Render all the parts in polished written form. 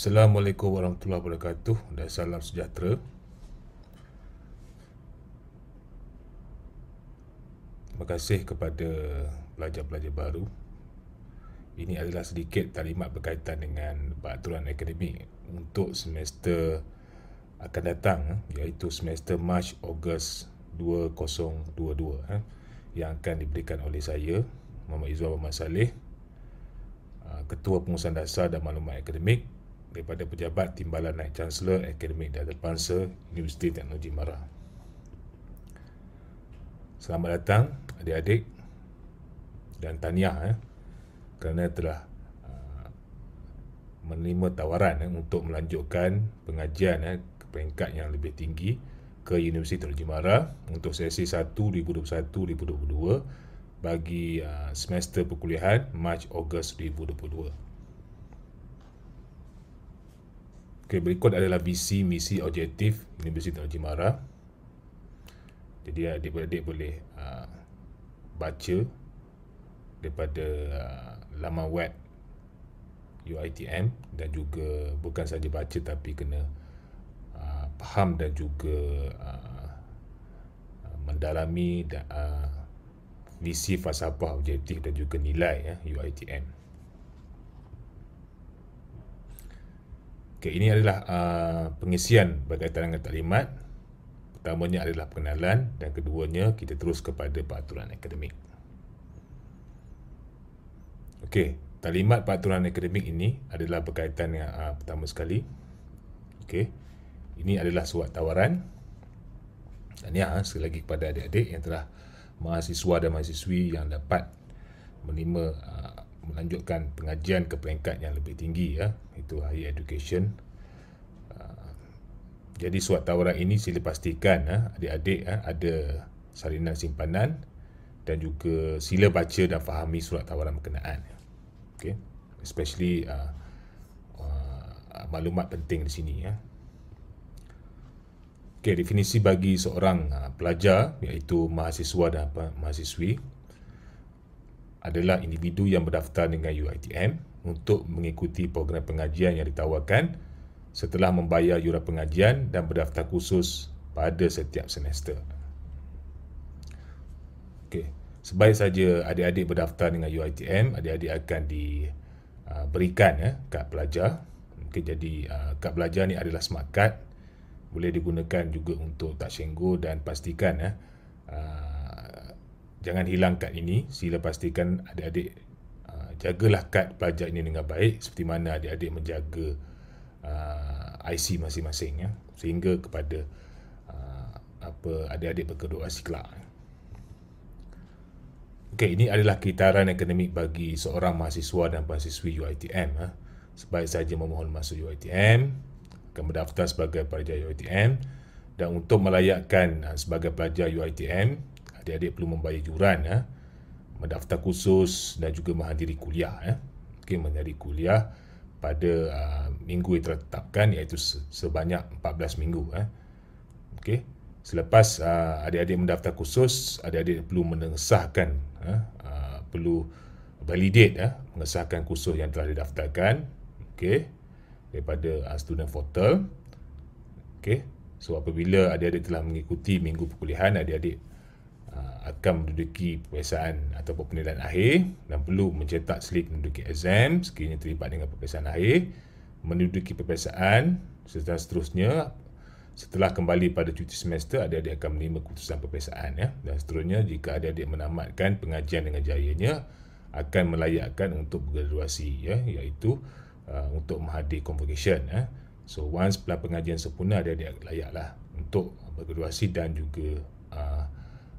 Assalamualaikum warahmatullahi wabarakatuh dan salam sejahtera. Terima kasih kepada pelajar-pelajar baru. Ini adalah sedikit taklimat berkaitan dengan peraturan akademik untuk semester akan datang, iaitu semester Mac Ogos 2022 yang akan diberikan oleh saya, Muhammad Izzuan Muhammad Saleh, Ketua Pengurusan Dasar dan Maklumat Akademik daripada Pejabat Timbalan Naib Chancellor Akademik dan Antarabangsa Universiti Teknologi Mara. Selamat datang adik-adik dan tahniah kerana telah menerima tawaran untuk melanjutkan pengajian ke peringkat yang lebih tinggi ke Universiti Teknologi Mara untuk sesi 1 2021-2022 bagi semester perkuliahan Mac Ogos 2022. Okey, berikut adalah visi, misi, objektif Universiti Teknologi Mara. Jadi adik-adik boleh baca daripada laman web UiTM dan juga bukan saja baca tapi kena faham dan juga mendalami visi, falsafah, objektif dan juga nilai UiTM. Okay, ini adalah pengisian berkaitan dengan taklimat. Pertamanya adalah pengenalan dan keduanya kita terus kepada peraturan akademik. Okey, taklimat peraturan akademik ini adalah berkaitan dengan pertama sekali. Okey, ini adalah surat tawaran. Tahniah sekali lagi kepada adik-adik yang telah mahasiswa dan mahasiswi yang dapat melanjutkan pengajian ke peringkat yang lebih tinggi, itu higher education. Jadi surat tawaran ini sila pastikan adik-adik ada salinan simpanan dan juga sila baca dan fahami surat tawaran berkenaan. Okay. Especially maklumat penting di sini. Okay, definisi bagi seorang pelajar iaitu mahasiswa dan mahasiswi adalah individu yang berdaftar dengan UiTM untuk mengikuti program pengajian yang ditawarkan setelah membayar yuran pengajian dan berdaftar khusus pada setiap semester. Okey, sebaik saja adik-adik berdaftar dengan UiTM, adik-adik akan diberikan kad pelajar. Okey, jadi kad pelajar ni adalah smart card, boleh digunakan juga untuk tak senggo dan pastikan jangan hilang kad ini. Sila pastikan adik-adik jagalah kad pelajar ini dengan baik seperti mana adik-adik menjaga IC masing-masing, sehingga kepada adik-adik berkedua istiqlal. Okey, ini adalah kitaran akademik bagi seorang mahasiswa dan mahasiswi UiTM. Sebaik saja memohon masuk UiTM, akan berdaftar sebagai pelajar UiTM, dan untuk melayakkan sebagai pelajar UiTM, adik-adik perlu membayar yuran, mendaftar khusus dan juga menghadiri kuliah. Okey, menghadiri kuliah pada minggu yang telah ditetapkan, iaitu sebanyak 14 minggu. Okey, selepas adik-adik mendaftar khusus, adik-adik perlu mengesahkan, perlu validate, mengesahkan khusus yang telah didaftarkan. Okey, daripada student portal. Okey, so apabila adik-adik telah mengikuti minggu perkuliahan, adik-adik akan menduduki peperiksaan ataupun penilaian akhir dan perlu mencetak slip menduduki exam sekiranya terlibat dengan peperiksaan akhir, menduduki peperiksaan serta seterusnya. Setelah kembali pada cuti semester, adik-adik akan menerima keputusan peperiksaan, dan seterusnya jika adik-adik menamatkan pengajian dengan jayanya, akan melayakkan untuk bergraduasi, iaitu untuk menghadiri convocation. So once pengajian sempurna, adik-adik layaklah untuk bergraduasi dan juga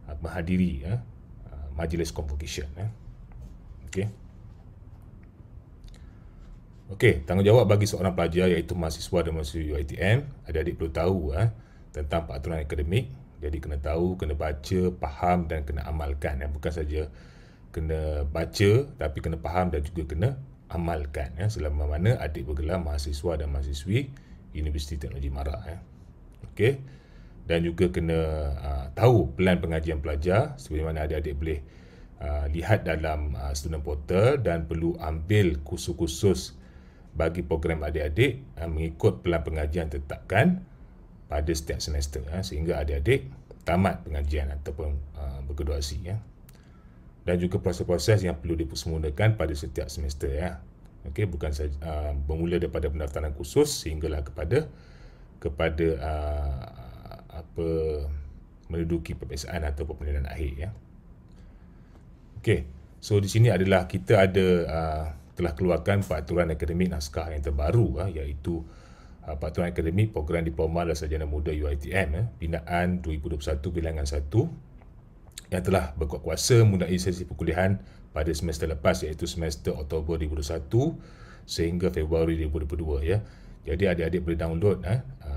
menghadiri majlis convocation. Okey. Okey, tanggungjawab bagi seorang pelajar iaitu mahasiswa dan mahasiswi UiTM, adik-adik perlu tahu tentang peraturan akademik. Jadi kena tahu, kena baca, faham dan kena amalkan. Bukan saja kena baca tapi kena faham dan juga kena amalkan, selama mana adik bergelar mahasiswa dan mahasiswi Universiti Teknologi Mara. Okey. Dan juga kena tahu pelan pengajian pelajar seperti mana adik-adik boleh lihat dalam student portal, dan perlu ambil kursus-kursus bagi program adik-adik mengikut pelan pengajian ditetapkan pada setiap semester sehingga adik-adik tamat pengajian ataupun bergraduasi dan juga proses-proses yang perlu dipersemulakan pada setiap semester okey, bukan saja bermula daripada pendaftaran khusus sehinggalah kepada menduduki peperiksaan ataupun penilaian akhir okey, so di sini adalah kita ada telah keluarkan peraturan akademik naskah yang terbaru iaitu peraturan akademik program diploma dan sarjana muda UiTM binaan 2021 bilangan 1 yang telah berkuat kuasa memulai sesi perkuliahan pada semester lepas iaitu semester Oktober 2021 sehingga Februari 2022 Jadi adik-adik boleh download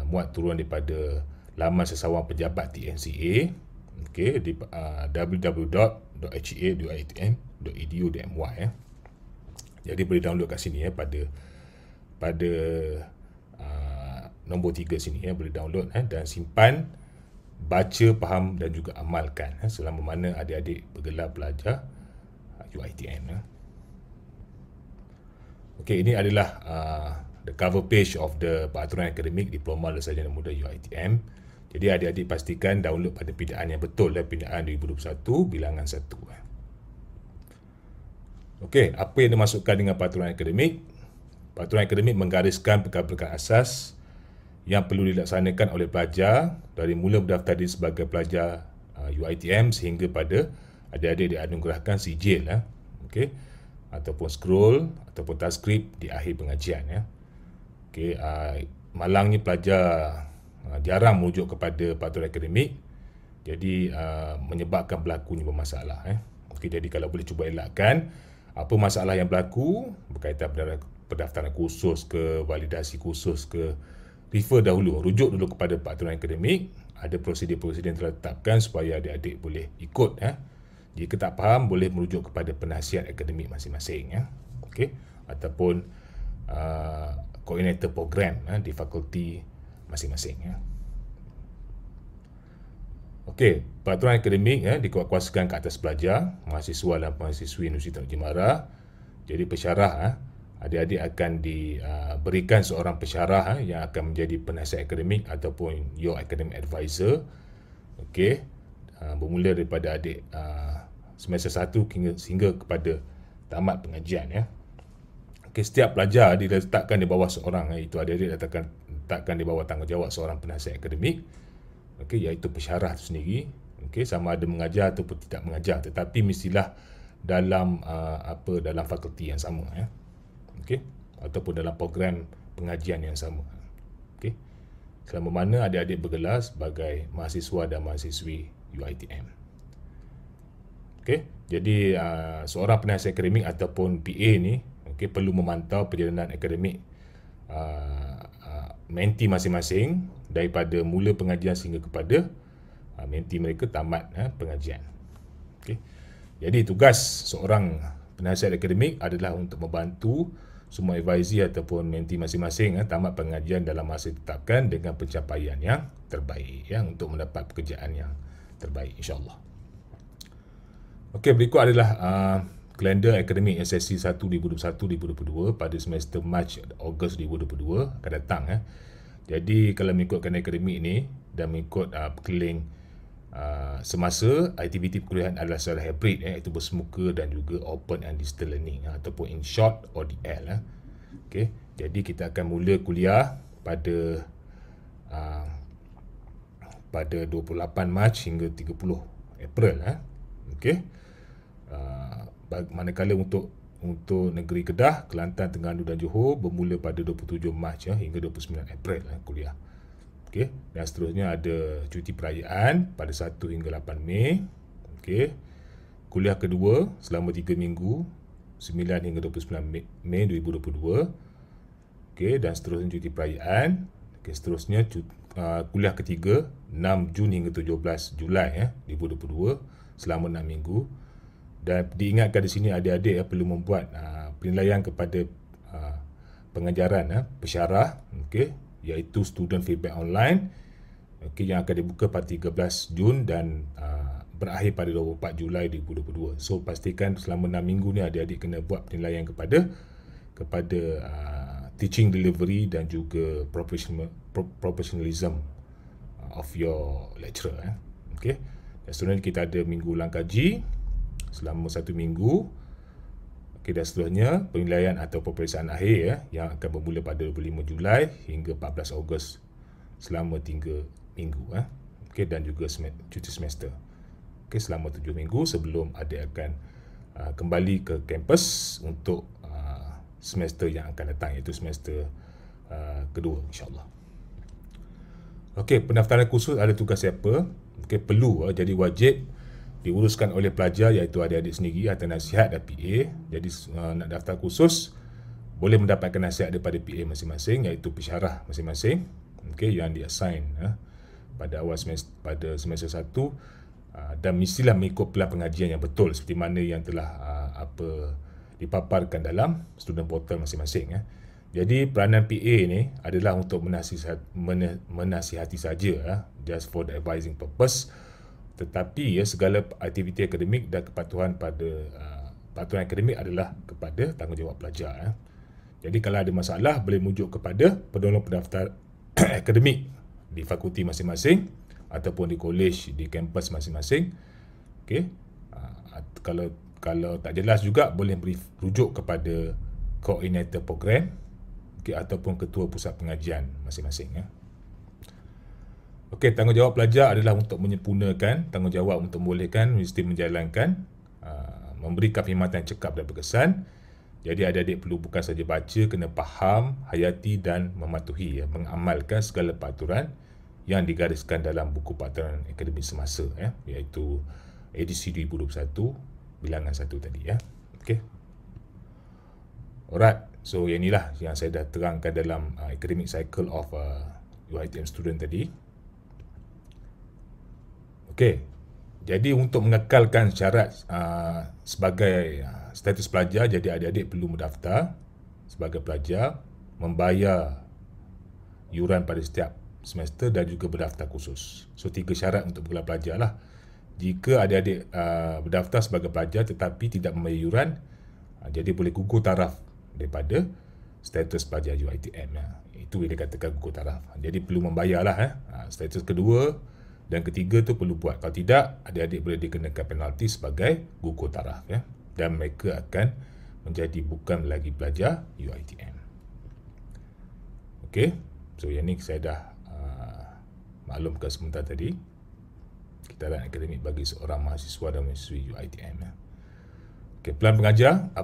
muat turun daripada laman sesawang pejabat TNCA okey di www.hea.itm.edu.my Jadi boleh download kat sini pada nombor 3 sini boleh download dan simpan, baca, faham dan juga amalkan selama mana adik-adik bergelar belajar UiTM. Okey, ini adalah the cover page of the peraturan akademik diploma dan sarjana muda UiTM. Jadi adik-adik pastikan download pada pindaan yang betul pindaan 2021 bilangan 1. Okey, apa yang dimasukkan dengan peraturan akademik? Peraturan akademik menggariskan perkara-perkara asas yang perlu dilaksanakan oleh pelajar dari mula berdaftar diri sebagai pelajar UiTM sehingga pada adik-adik dianugerahkan sijil okey, ataupun scroll ataupun transkrip di akhir pengajian okey, malangnya pelajar jarang merujuk kepada peraturan akademik, jadi menyebabkan berlakunya bermasalah okey, jadi kalau boleh cuba elakkan apa masalah yang berlaku berkaitan dengan pendaftaran kursus ke, validasi kursus ke, refer dahulu, rujuk dulu kepada peraturan akademik. Ada prosedur-prosedur yang telah ditetapkan supaya adik-adik boleh ikut Jika tak faham boleh merujuk kepada penasihat akademik masing-masing okey, ataupun koordinator program di fakulti masing-masing Okey, peraturan akademik dikuatkuasakan ke atas pelajar, mahasiswa dan mahasiswi Universiti Tanjung Merah. Jadi pesyarah adik-adik akan diberikan seorang pesyarah yang akan menjadi penasihat akademik ataupun your academic advisor. Okey, bermula daripada adik semester 1 sehingga kepada tamat pengajian Okey, setiap pelajar diletakkan di bawah seorang itu adik-adik letakkan di bawah tanggungjawab seorang penasihat akademik. Okey, iaitu pesyarah itu sendiri. Okey, sama ada mengajar ataupun tidak mengajar, tetapi mestilah dalam dalam fakulti yang sama okey, ataupun dalam program pengajian yang sama. Okey, selama mana adik-adik bergelar sebagai mahasiswa dan mahasiswi UiTM. Okey, jadi seorang penasihat akademik ataupun PA ni okey perlu memantau perjalanan akademik menti masing-masing daripada mula pengajian sehingga kepada menti mereka tamat pengajian. Okey. Jadi tugas seorang penasihat akademik adalah untuk membantu semua advisee ataupun menti masing-masing tamat pengajian dalam masa ditetapkan dengan pencapaian yang terbaik untuk mendapat pekerjaan yang terbaik insya-Allah. Okey, berikut adalah kalender akademik SSC 1 2021-2022 pada semester Mac Ogos 2022 akan datang Jadi kalau mengikutkan akademik ini dan mengikut perkeliling semasa, aktiviti perkuliahan adalah secara hybrid iaitu bersemuka dan juga open and distance learning ataupun in short ODL Okey, jadi kita akan mula kuliah pada 28 Mac hingga 30 April Okey. Manakala untuk negeri Kedah, Kelantan, Terengganu dan Johor bermula pada 27 Mac hingga 29 April kuliah. Okey, dan seterusnya ada cuti perayaan pada 1 hingga 8 Mei. Okey. Kuliah kedua selama 3 minggu 9 hingga 29 Mei 2022. Okey, dan seterusnya cuti perayaan. Okey, seterusnya kuliah ketiga 6 Jun hingga 17 Julai 2022 selama 6 minggu. Dan diingatkan di sini adik-adik perlu membuat penilaian kepada pengajaran pesyarah okey, iaitu student feedback online okey, yang akan dibuka pada 13 Jun dan berakhir pada 24 Julai 2022. So pastikan selama 6 minggu ni adik-adik kena buat penilaian kepada teaching delivery dan juga professionalism of your lecturer. Okay. Dan seterusnya kita ada minggu ulang kaji selama 1 minggu. Okay, dan seterusnya penilaian atau peperiksaan akhir yang akan bermula pada 25 Julai hingga 14 Ogos selama 3 minggu. Okay, dan juga cuti semester. Okay, selama 7 minggu sebelum adik akan kembali ke kampus untuk semester yang akan datang, iaitu semester kedua, insyaAllah. Okey, pendaftaran khusus ada tugas siapa? Okey, perlu jadi wajib diuruskan oleh pelajar, iaitu adik-adik sendiri atau nasihat dan PA. Jadi nak daftar khusus boleh mendapatkan nasihat daripada PA masing-masing, iaitu pensyarah masing-masing. Okey, yang di-assign pada awal semester, pada semester 1, dan mestilah mengikut pelan pengajian yang betul seperti mana yang telah dipaparkan dalam student portal masing-masing. Jadi peranan PA ni adalah untuk menasihati saja, just for the advising purpose, tetapi segala aktiviti akademik dan kepatuhan pada peraturan akademik adalah kepada tanggungjawab pelajar. Jadi kalau ada masalah boleh merujuk kepada penolong pendaftar akademik di fakulti masing-masing ataupun di college, di kampus masing-masing. Okey. Kalau tak jelas juga boleh beri rujuk kepada koordinator program, okay, ataupun ketua pusat pengajian masing-masing. Okey, tanggungjawab pelajar adalah untuk menyempurnakan tanggungjawab untuk membolehkan mesti menjalankan, memberikan perkhidmatan cekap dan berkesan. Jadi adik-adik perlu bukan saja baca, kena faham, hayati dan mematuhi, mengamalkan segala peraturan yang digariskan dalam buku peraturan akademik semasa, iaitu edisi 2021 bilangan 1 tadi. Okey. Alright, so yang inilah yang saya dah terangkan dalam academic cycle of UiTM student tadi. Okey, jadi untuk mengekalkan syarat sebagai status pelajar, jadi adik-adik perlu mendaftar sebagai pelajar, membayar yuran pada setiap semester dan juga berdaftar khusus. So 3 syarat untuk bergelar pelajar lah. Jika adik-adik berdaftar sebagai pelajar tetapi tidak membayar yuran, jadi boleh gugur taraf daripada status pelajar UiTM. Itu yang dikatakan gugur taraf. Jadi perlu membayarlah. Status kedua dan ketiga tu perlu buat. Kalau tidak, adik-adik boleh dikenakan penalti sebagai gugur taraf. Dan mereka akan menjadi bukan lagi pelajar UiTM. Okey. So yang ni saya dah maklumkan sebentar tadi. Kitaran akademik bagi seorang mahasiswa dan mahasiswi UiTM. Okey, pelan pengajian,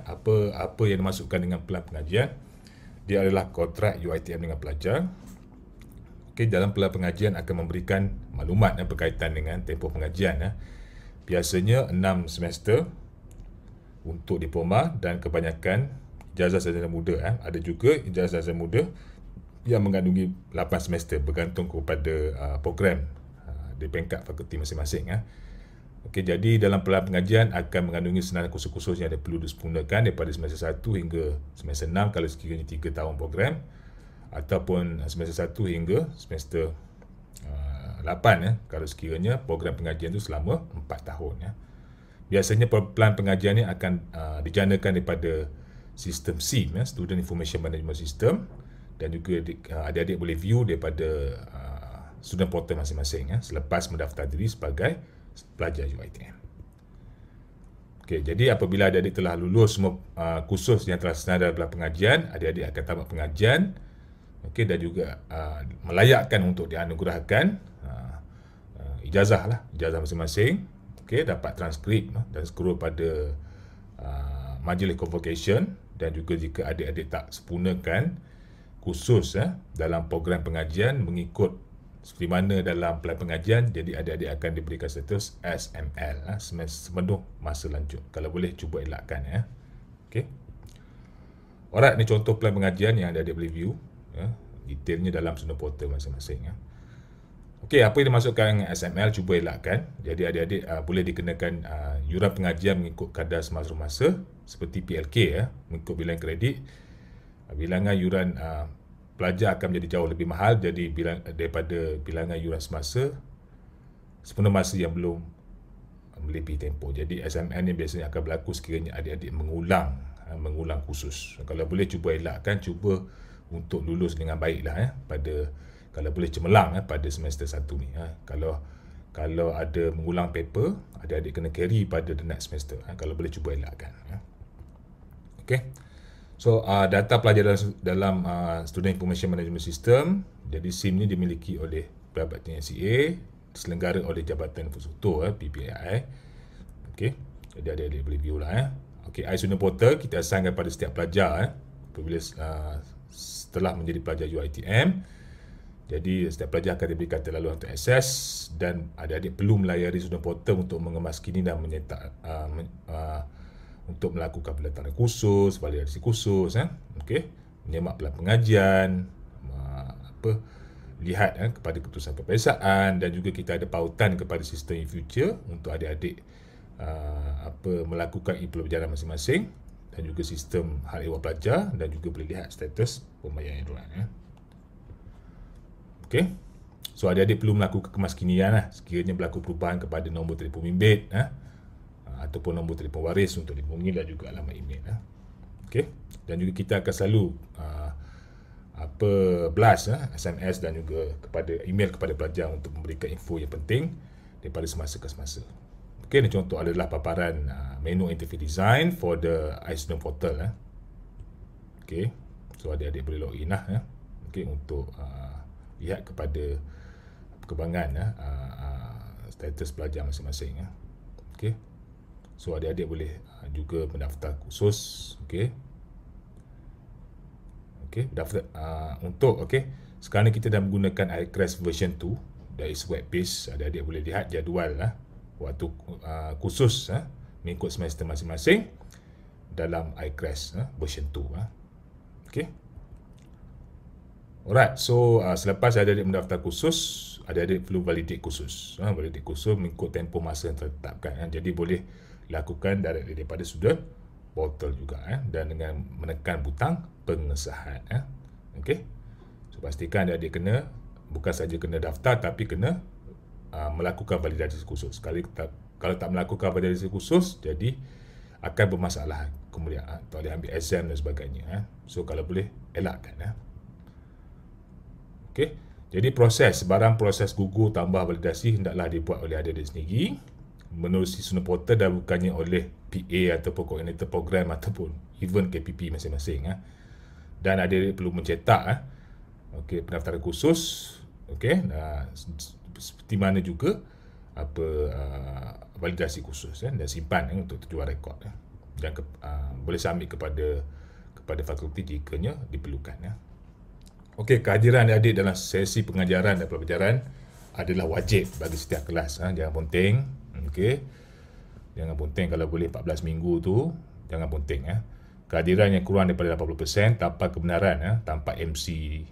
apa yang dimasukkan dengan pelan pengajian? Dia adalah kontrak UiTM dengan pelajar. Okey, dalam pelan pengajian akan memberikan maklumat berkaitan dengan tempoh pengajian. Biasanya 6 semester untuk diploma dan kebanyakan ijazah sarjana muda. Ada juga ijazah sarjana muda yang mengandungi 8 semester bergantung kepada program di peringkat fakulti masing-masing. Okey, jadi dalam pelan pengajian akan mengandungi senarai kursus-kursus yang perlu disempurnakan daripada semester 1 hingga semester 6 kalau sekiranya 3 tahun program, ataupun semester 1 hingga semester 8 kalau sekiranya program pengajian itu selama 4 tahun. Biasanya pelan pengajian ini akan dijanakan daripada sistem SIM, Student Information Management System, dan juga adik-adik boleh view daripada student portal masing-masing selepas mendaftar diri sebagai pelajar UiTM. Okey, jadi apabila adik-adik telah lulus semua kursus yang telah senarai dalam pengajian, adik-adik akan tamat pengajian, okey, dan juga melayakkan untuk dianugerahkan ijazah masing-masing. Okey, dapat transkrip dan scroll pada majlis convocation, dan juga jika adik-adik tak sempurnakan kursus dalam program pengajian mengikut seperti mana dalam pelan pengajian, jadi adik-adik akan diberikan status SML, sepenuh masa lanjut. Kalau boleh cuba elakkan. Okey. Alright, ni contoh pelan pengajian yang adik-adik boleh view detailnya dalam student portal masing-masing. Okey, apa yang dimasukkan dengan SML cuba elakkan. Jadi adik-adik boleh dikenakan yuran pengajian mengikut kadar semasa masa seperti PLK, mengikut bilangan kredit. Bilangan yuran pelajar akan menjadi jauh lebih mahal jadi daripada bilangan yuran semasa sepenuh masa yang belum melebihi tempoh. Jadi SML ni biasanya akan berlaku sekiranya adik-adik mengulang mengulang khusus. Kalau boleh cuba elakkan, cuba untuk lulus dengan baiklah pada, kalau boleh cemerlang pada semester 1 ni. Kalau ada mengulang paper, adik-adik kena carry pada the next semester. Kalau boleh cuba elakkan. Okay. So data pelajar dalam Student Information Management System, jadi SIM ni dimiliki oleh pejabat TNCA, diselenggara oleh Jabatan Infrastruktur PPAI. Okey, jadi adik-adik boleh view lah. Okey, iStudent Portal kita assign kepada setiap pelajar apabila setelah menjadi pelajar UiTM. Jadi setiap pelajar akan diberikan laluan untuk akses dan adik-adik perlu melayari Student Portal untuk mengemaskini dan menyetak untuk melakukan pendaftaran khusus, validasi khusus, okey, menyemak pelan pengajian, lihat kepada keputusan peperiksaan, dan juga kita ada pautan kepada sistem e-future untuk adik-adik melakukan e-pelajaran masing-masing, dan juga sistem hal ehwal pelajar, dan juga boleh lihat status pembayaran diorang. Okey. So adik-adik perlu melakukan kemaskinian sekiranya berlaku perubahan kepada nombor telefon bimbit ataupun nombor telefon waris untuk dihubungi, dan juga alamat email. Okey. Dan juga kita akan selalu blast SMS dan juga kepada email kepada pelajar untuk memberikan info yang penting daripada semasa ke semasa. Okey, ini contoh adalah paparan menu interface design for the iStudent Portal. Okey. So adik-adik boleh login okey, untuk lihat kepada perkembangan status pelajar masing-masing. Okey. So adik-adik boleh juga mendaftar khusus. Okey. Okey, daftar untuk sekarang ni kita dah menggunakan iCRES version 2 dari web page. Adik-adik boleh lihat jadual waktu khusus mengikut semester masing-masing dalam iCRES version 2. Okey. Alright, so selepas adik-adik mendaftar khusus, adik-adik perlu validate khusus. Validate khusus mengikut tempoh masa yang tertetapkan. Jadi boleh lakukan daripada student portal juga dan dengan menekan butang pengesahan. Okey. So pastikan adik-adik kena bukan saja kena daftar tapi kena melakukan validasi khusus. Kalau tak melakukan validasi khusus, jadi akan bermasalah kemudian tak boleh ambil exam dan sebagainya. So kalau boleh elakkan. Okey. Jadi sebarang proses gugur tambah validasi hendaklah dibuat oleh adik-adik sendiri menerusi Student Portal dan bukannya oleh PA ataupun koordinator program ataupun even KPP masing-masing. Dan adik-adik perlu mencetak pendaftaran khusus, seperti mana juga validasi khusus dan simpan untuk tujuan rekod dan boleh submit kepada fakulti jikanya diperlukan. Okey, kehadiran adik dalam sesi pengajaran dan pelajaran adalah wajib bagi setiap kelas. Jangan ponteng. Okey. Jangan ponteng kalau boleh 14 minggu tu, jangan ponteng. Kehadiran yang kurang daripada 80% tanpa kebenaran, tanpa MC,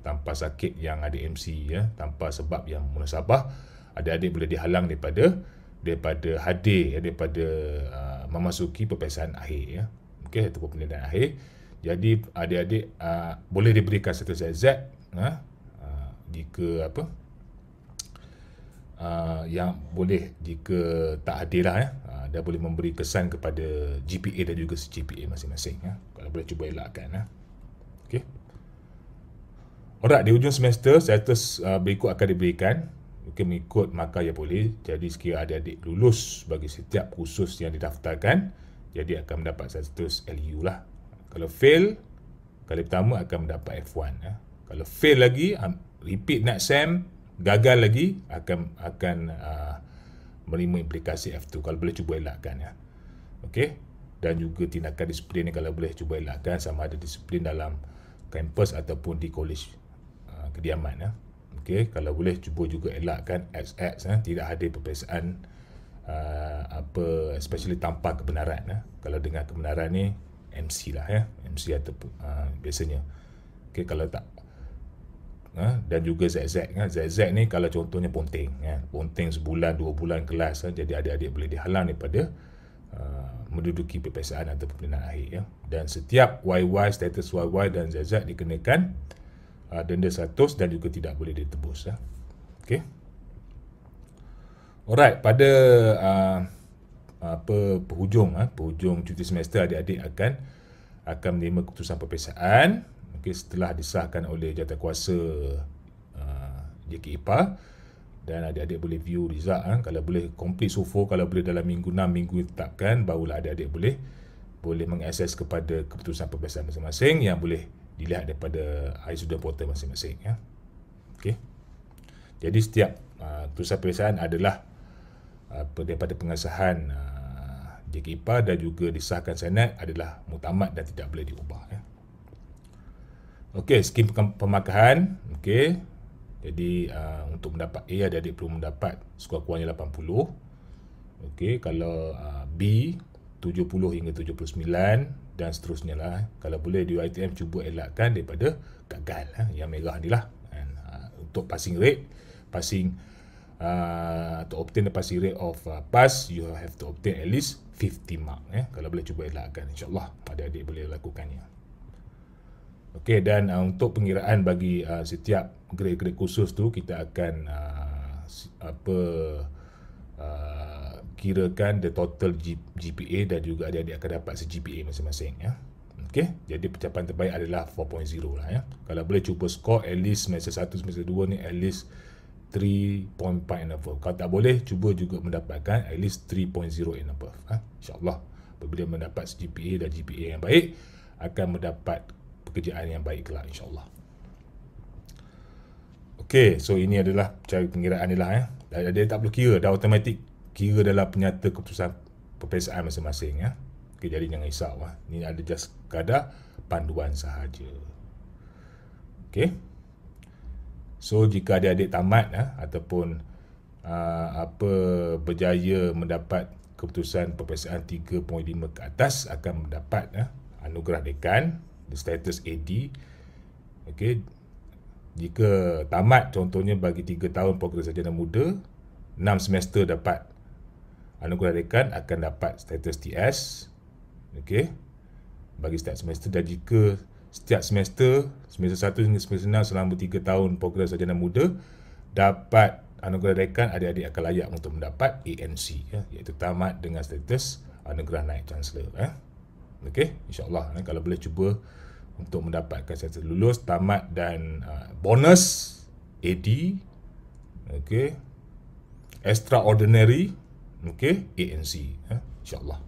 tanpa sakit yang ada MC, tanpa sebab yang munasabah, adik-adik boleh dihalang daripada hadir, daripada memasuki peperiksaan akhir. Okey, ataupun penilaian akhir. Jadi adik-adik boleh diberikan status ZZ jika yang boleh jika tak hadir dia boleh memberi kesan kepada GPA dan juga CGPA masing-masing. Kalau boleh cuba elakkan. Okey. Alright, di hujung semester status berikut akan diberikan. Mengikut markah yang boleh. Jadi sekiranya adik-adik lulus bagi setiap kursus yang didaftarkan, jadi akan mendapat status LU lah. Kalau fail, kali pertama akan mendapat F1. Kalau fail lagi, repeat next sem, gagal lagi, akan menerima implikasi F2. Kalau boleh cuba elakkan. Okey. Dan juga tindakan disiplin ni kalau boleh cuba elakkan, sama ada disiplin dalam kampus ataupun di kolej kediaman. Okey. Kalau boleh cuba juga elakkan XX, tidak hadir peperiksaan especially tanpa kebenaran. Kalau dengan kebenaran ni MC lah MC ataupun biasanya. Okey, kalau tak dan juga ZZ. ZZ ni kalau contohnya ponteng. Ponteng sebulan, 2 bulan kelas. Jadi adik-adik boleh dihalang daripada menduduki peperiksaan atau penilaian akhir. Dan setiap YY, status YY dan ZZ dikenakan denda 100 dan juga tidak boleh ditebus. Okey. Alright, pada penghujung cuti semester adik-adik akan akan menerima keputusan peperiksaan setelah disahkan oleh jawatankuasa JKIPA, dan adik-adik boleh view result. Kalau boleh complete so far, kalau boleh dalam minggu 6 minggu ditetapkan, barulah adik-adik boleh mengakses kepada keputusan peperiksaan masing-masing yang boleh dilihat daripada iStudent Portal masing-masing. Okey. Jadi setiap keputusan peperiksaan adalah daripada pengesahan JKIPA dan juga disahkan Senat adalah muktamad dan tidak boleh diubah. Okey, skim pemakahan. Okey. Jadi untuk mendapat A, adik-adik perlu mendapat sekurang-kurangnya 80. Okey, kalau B 70 hingga 79 dan seterusnya lah. Kalau boleh di UiTM cuba elakkan daripada gagal. Yang merah ni lah. Untuk passing rate, to obtain the passing rate of pass, you have to obtain at least 50 mark. Kalau boleh cuba elakkan, insyaAllah adik-adik boleh lakukannya. Okey, dan untuk pengiraan bagi setiap grade-grade khusus tu, kita akan kirakan the total GPA dan juga adik-adik akan dapat se-GPA masing-masing. Okey, jadi pencapaian terbaik adalah 4.0 lah. Kalau boleh cuba score at least semester 1, semester 2 ni at least 3.5 and above. Kalau tak boleh, cuba juga mendapatkan at least 3.0 and above. InsyaAllah, apabila mendapat GPA dan GPA yang baik, akan mendapat pekerjaan yang baik kelak, insyaAllah. Okey, so ini adalah cara pengiraan ni lah. Dia tak perlu kira, dah automatik kira dalam penyata keputusan peperiksaan masing-masing. Okey, jadi jangan risau. Ini ada just sekadar panduan sahaja. Okey. So jika adik-adik tamat ataupun berjaya mendapat keputusan peperiksaan 3.5 ke atas, akan mendapat anugerah dekan, the status AD. Okey. Jika tamat, contohnya bagi 3 tahun program sarjana muda, 6 semester dapat anugerah dekan, akan dapat status TS. Okey. Bagi setiap semester. Dan jika setiap semester 1 hingga semester 6 selama 3 tahun program sarjana muda dapat anugerah dekan, adik-adik akan layak untuk mendapat ANC, iaitu tamat dengan status anugerah naik chancellor. Okey, insyaAllah kalau boleh cuba untuk mendapatkan status lulus, tamat dan bonus AD. Okey, extraordinary, okey, ANC, insyaAllah.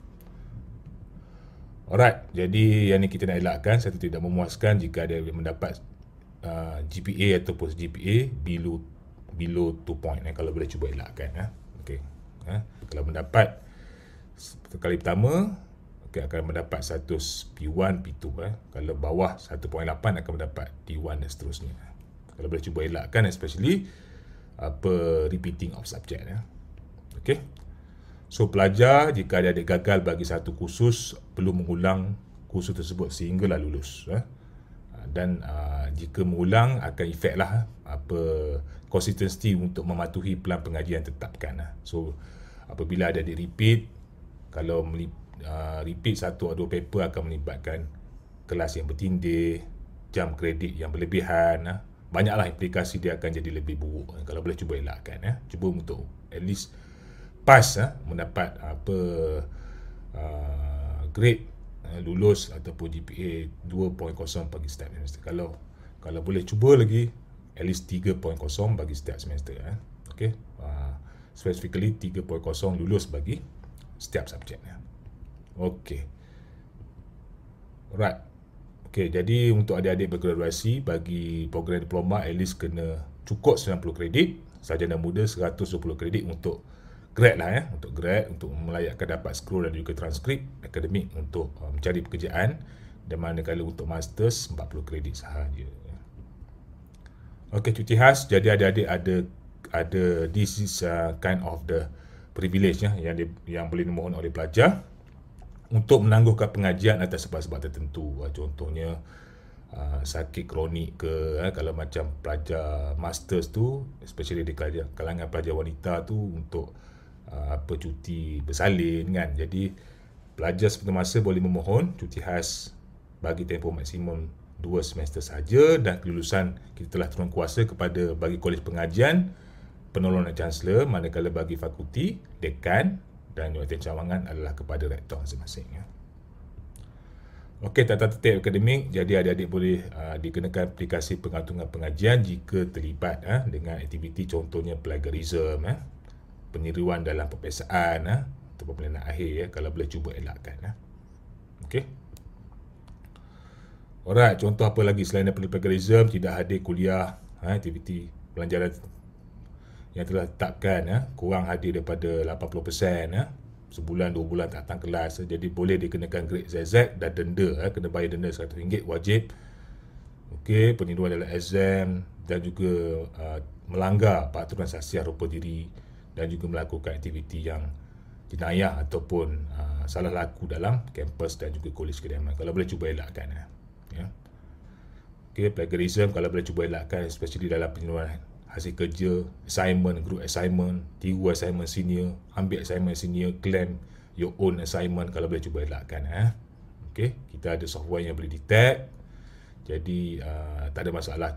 Alright, jadi yang ni kita nak elakkan. Satu, tidak memuaskan jika ada mendapat GPA ataupun GPA below 2 point. Kalau boleh cuba elakkan. Okey. Kalau mendapat kali pertama, akan mendapat status P1, P2. Kalau bawah 1.8 akan mendapat D1 dan seterusnya. Kalau boleh cuba elakkan, especially repeating of subject. Okey. So pelajar, jika adik-adik gagal bagi satu kursus, perlu mengulang kursus tersebut sehinggalah lulus. Dan jika mengulang, akan efek lah consistency untuk mematuhi pelan pengajian tetapkan. So apabila adik-adik repeat, kalau repeat 1 atau 2 paper akan melibatkan kelas yang bertindih, jam kredit yang berlebihan. Banyaklah implikasi dia akan jadi lebih buruk. Kalau boleh cuba elakkan. Cuba untuk at least pass, mendapat grade lulus ataupun GPA 2.0 bagi setiap semester. Kalau boleh cuba lagi at least 3.0 bagi setiap semester. Okey. Specifically 3.0 lulus bagi setiap subjek. Okey. Alright. Okey, jadi untuk adik-adik bergraduasi bagi program diploma at least kena cukup 90 kredit, sarjana muda 120 kredit untuk grad lah, untuk grad, untuk melayakkan dapat scroll dan juga transkrip akademik untuk mencari pekerjaan, dan manakala untuk masters 40 kredit sahaja. Okey, cuti khas. Jadi adik-adik ada this is kind of the privilege yang boleh dimohon oleh pelajar untuk menangguhkan pengajian atas sebab-sebab tertentu. Contohnya sakit kronik ke, kalau macam pelajar masters tu, especially di kalangan pelajar wanita tu, untuk cuti bersalin kan. Jadi pelajar sepenuh masa boleh memohon cuti khas bagi tempoh maksimum 2 semester sahaja, dan kelulusan kita telah turun kuasa kepada bagi kolej pengajian, penolong chancellor, manakala bagi fakulti, dekan dan UiTM cawangan adalah kepada rektor masing-masing. Okey, tata tertib akademik, jadi adik-adik boleh dikenakan aplikasi pengantungan pengajian jika terlibat dengan aktiviti contohnya plagiarism, peniruan dalam peperiksaan atau pemilihan akhir, kalau boleh cuba elakkan. Okey. Alright, contoh apa lagi selain daripada plagiarism, tidak hadir kuliah, aktiviti pelajaran yang telah ditetapkan, kurang hadir daripada 80%, sebulan 2 bulan tak datang kelas, jadi boleh dikenakan grade ZZ dan denda, kena bayar denda RM100 wajib. Okey, peniruan dalam exam dan juga melanggar peraturan sasiah rupa diri dan juga melakukan aktiviti yang jenayah ataupun salah laku dalam kampus dan juga kolej kediaman. Kalau boleh cuba elakkan. Ya. Okey, plagiarism kalau boleh cuba elakkan, especially dalam peniruan hasil kerja, assignment, group assignment, tiru assignment senior, ambil assignment senior, claim your own assignment, kalau boleh cuba elakkan. Okey, kita ada software yang boleh detect. Jadi tak ada masalah,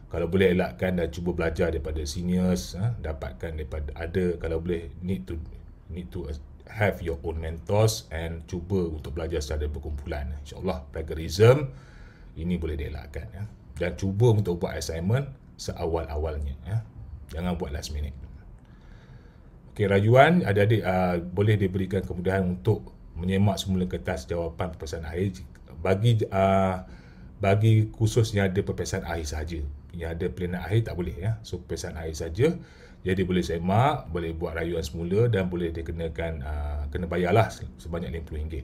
kalau boleh elakkan dan cuba belajar daripada seniors, dapatkan daripada kalau boleh need to have your own mentors and cuba untuk belajar secara berkumpulan. InsyaAllah plagiarism ini boleh dielakkan. Dan cuba untuk buat assignment seawal-awalnya. Jangan buat last minute. Okey, rayuan adik-adik boleh diberikan kemudahan untuk menyemak semula kertas jawapan peperiksaan akhir bagi khusus yang ada peperiksaan akhir sahaja. Yang ada pilihan akhir tak boleh. So peperiksaan akhir saja. Jadi boleh semak, boleh buat rayuan semula dan boleh dikenakan kena bayarlah sebanyak RM50.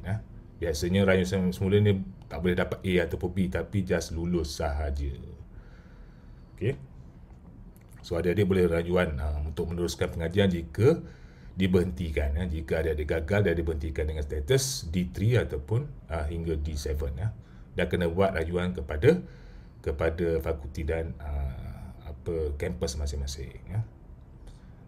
Biasanya rayuan semula ni tak boleh dapat A ataupun B, tapi just lulus sahaja. Okey. So adik-adik boleh rayuan untuk meneruskan pengajian jika diberhentikan. Jika adik-adik gagal, dia diberhentikan dengan status D3 ataupun hingga D7. Dan kena buat rayuan kepada fakulti dan kampus masing-masing.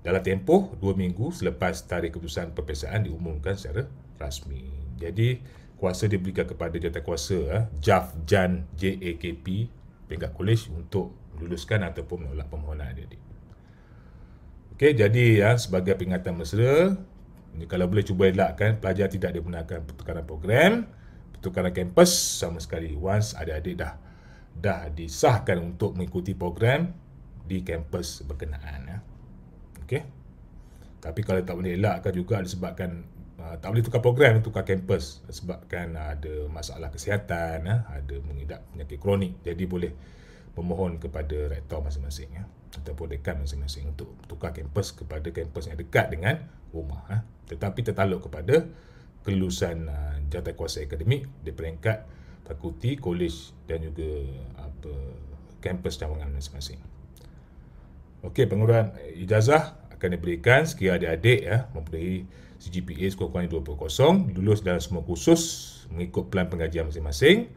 Dalam tempoh 2 minggu selepas tarikh keputusan peperiksaan diumumkan secara rasmi. Jadi kuasa diberikan kepada jawatankuasa JAF, JAN, JAKP peringkat kolej untuk meluluskan ataupun menolak permohonan adik-adik. Okey, jadi sebagai peringatan mesra, kalau boleh cuba elakkan pelajar tidak dibenarkan pertukaran program, pertukaran kampus sama sekali once adik-adik dah disahkan untuk mengikuti program di kampus berkenaan. Okey. Tapi kalau tak boleh elakkan juga disebabkan tak boleh tukar program, tukar kampus sebabkan ada masalah kesihatan, ada mengidap penyakit kronik. Jadi boleh memohon kepada rektor masing-masing ataupun dekan masing-masing untuk tukar kampus kepada kampus yang dekat dengan rumah. Tetapi tertaluk kepada kelulusan jawatankuasa akademik di peringkat fakulti, kolej dan juga kampus cawangan masing-masing. Okey, pengurusan ijazah akan diberikan sekiranya adik-adik mempunyai CGPA sekurang-kurangnya 2.0, lulus dalam semua kursus mengikut pelan pengajian masing-masing,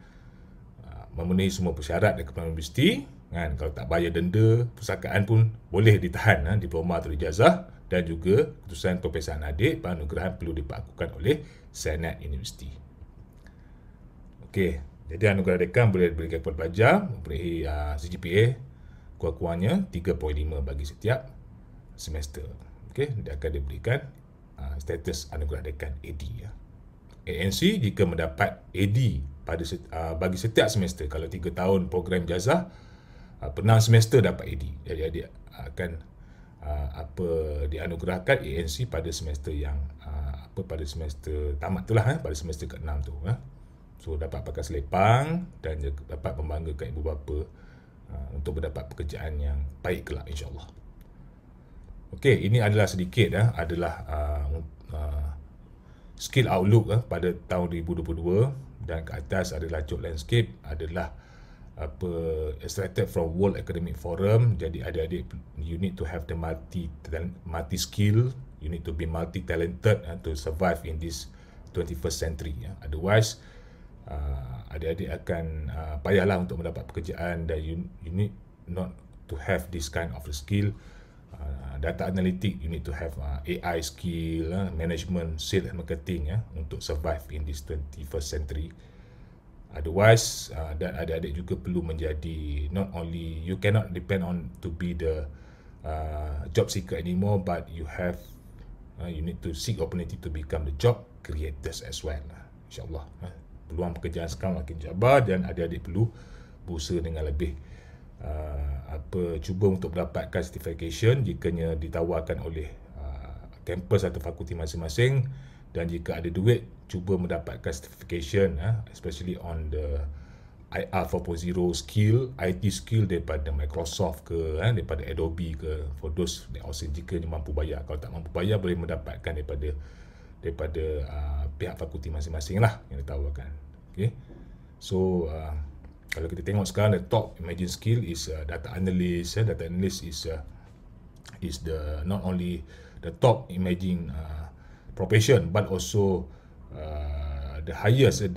memenuhi semua persyarat dan keperluan universiti. Kalau tak bayar denda, pusakaan pun boleh ditahan diploma atau ijazah, dan juga keputusan peperiksaan adik penganugerahan perlu dipakukan oleh Senat Universiti. Okey, jadi anugerah dekan boleh diberikan kepada pelajar mempunyai CGPA kurang-kurangnya 3.5 bagi setiap semester. Okey, dia akan diberikan status anugerah dekan AD. ANC jika mendapat AD bagi setiap semester. Kalau 3 tahun program ijazah, penang semester dapat AD. Jadi dia akan dianugerahkan ANC pada semester yang pada semester tamat itulah, pada semester ke-6 tu. So dapat pakai selepang dan dapat membanggakan ibu bapa untuk mendapat pekerjaan yang baik kelak, insya-Allah. Okey, ini adalah sedikit adalah skill outlook pada tahun 2022, dan ke atas adalah job landscape adalah extracted from World Academic Forum. Jadi adik-adik, you need to have the multi skill, you need to be multi talented to survive in this 21st century. Otherwise adik-adik akan payahlah untuk mendapat pekerjaan, dan you need not to have this kind of skill. Data analytic, you need to have AI skill, management, sales and marketing untuk survive in this 21st century. Otherwise, dan adik-adik juga perlu menjadi, not only you cannot depend on to be the job seeker anymore, but you need to seek opportunity to become the job creators as well, insyaAllah. Peluang pekerjaan sekarang makin cabar dan adik-adik perlu berusaha dengan lebih cuba untuk mendapatkan certification jikanya ditawarkan oleh kampus atau fakulti masing-masing, dan jika ada duit cuba mendapatkan certification, especially on the IR 4.0 skill, IT skill daripada Microsoft ke, daripada Adobe ke, for those that also jika mampu bayar. Kalau tak mampu bayar boleh mendapatkan daripada pihak fakulti masing-masing lah yang ditawarkan. Okay. So kalau kita tengok sekarang, the top emerging skill is data analyst. Data analyst is the not only the top emerging profession but also the highest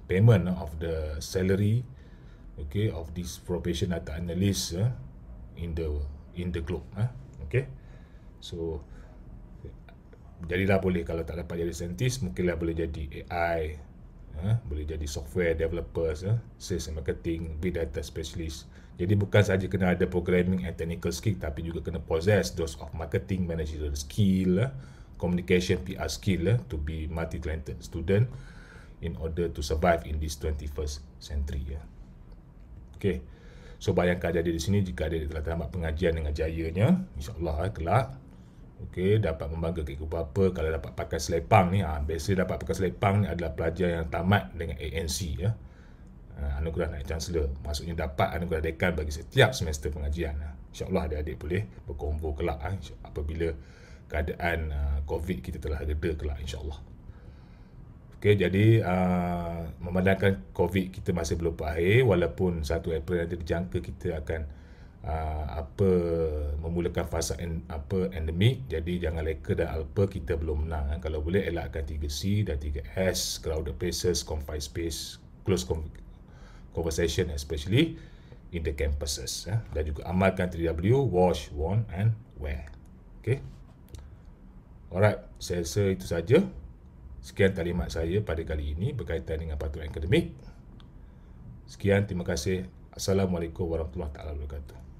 payment of the salary, okay, of this profession data analyst in the globe. Okay. So jadilah boleh, kalau tak dapat jadi scientist, mungkinlah boleh jadi AI, boleh jadi software developers, sales and marketing, big data specialist. Jadi bukan saja kena ada programming and technical skill, tapi juga kena possess those of marketing, managerial skill, communication, PR skill, to be multi-talented student in order to survive in this 21st century. Okay. So bayangkan jadi di sini, jika ada telah tamat pengajian dengan jayanya, insyaAllah kelak, okay, dapat membanggakan ibu bapa kalau dapat pakai selepang ni. Biasa dapat pakai selepang ni adalah pelajar yang tamat dengan ANC, anugerah naik chancellor. Maksudnya dapat anugerah dekan bagi setiap semester pengajian. InsyaAllah adik-adik boleh berkombo kelak apabila keadaan COVID kita telah reda kelak, insyaAllah. Okay, jadi memandangkan COVID kita masih belum berakhir, walaupun 1 April nanti dijangka kita akan memulakan fasa endemik. Jadi jangan leka dan alpa kita belum menang. Kalau boleh elakkan 3C dan 3S, crowded places, confined space, close conversation, especially in the campuses, dan juga amalkan 3W, wash, warn and wear. Okay. Alright, saya rasa itu saja. Sekian taklimat saya pada kali ini berkaitan dengan patuan akademik. Sekian, terima kasih. Assalamualaikum warahmatullahi wabarakatuh.